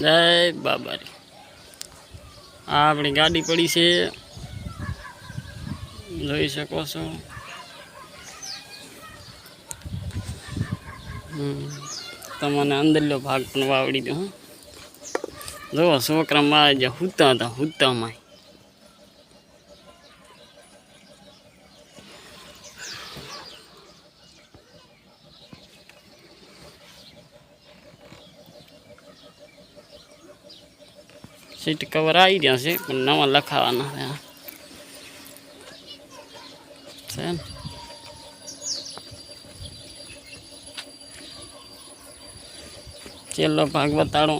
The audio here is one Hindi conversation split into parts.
जय बाबा रे। आ अपनी गाड़ी पड़ी से જોઈ શકો છો। તમને અંદરનો ભાગ પણ વાવડી દઉં। જો છોકરા મારા જે હુતા હતા હુતામાં सीट कवर आई गया से पण नवा लखावाना है। चलो भाग बताड़ो।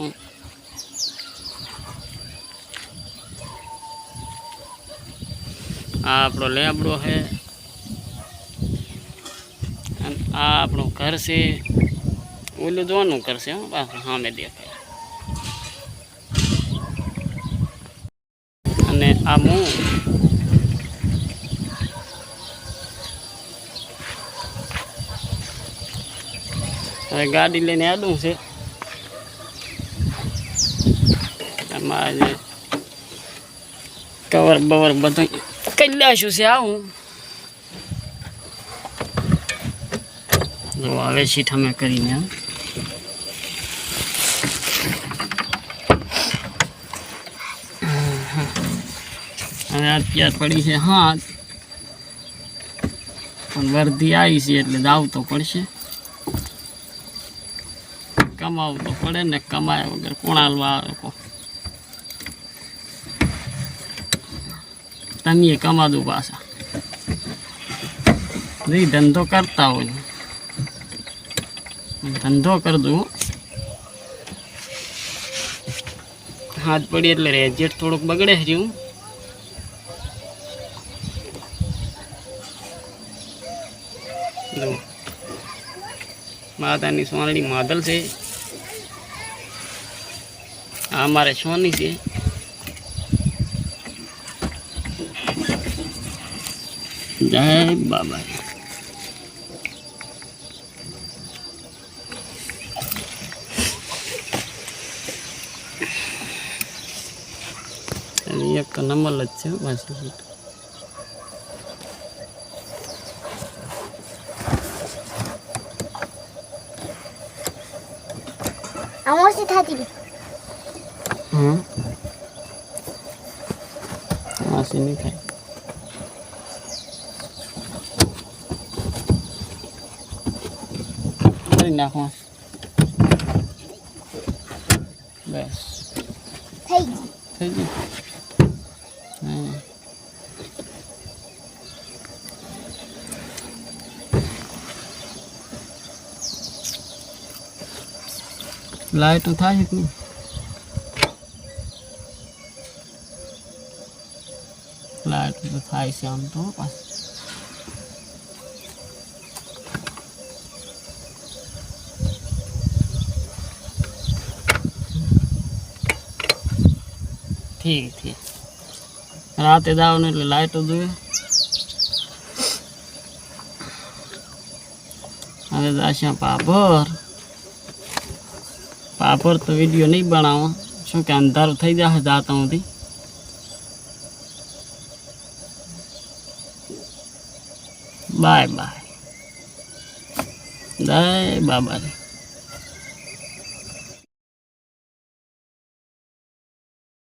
आ आपणो लेबड़ो है, आ आपणो घर से ओलू जोनु घर से हाँ में देखाय अने आ मु हवे गाड़ी लईने आडू छे। कवर बवर बधुं कल्याशु से आऊँ जो हवे सीट हमें करीने हवे अत्यार पड़ी है हाथ पण वर्दी आई छे एटले जावुं तो पड़शे। कमावुं तो पड़े ने कमाया वगर कोण हालवा आवे को। तमीए कमा दो पासा नहीं धंधो करता हो धंधो कर दो। हाथ पड़ी एटले रेजेट थोड़ोक बगड़े रह्युं। मातानी सोनड़ी मादल से हमारे सोनी से जय बाबा। एक नंबर लच्छे बस आमोसी थाती भी आसी नहीं खाई नाखो बस થઈ ગઈ लाइट થાય કે નહીં लाइट तो થાય છે આમ તો પાસ ठीक ठीक रात जाओ ने लाइट जुए अरे दाशा पापर पापर तो वीडियो नहीं बनावा शू के अंधारू थी जाए जाता हूँ थी। बाय बाय जय बाबा रे।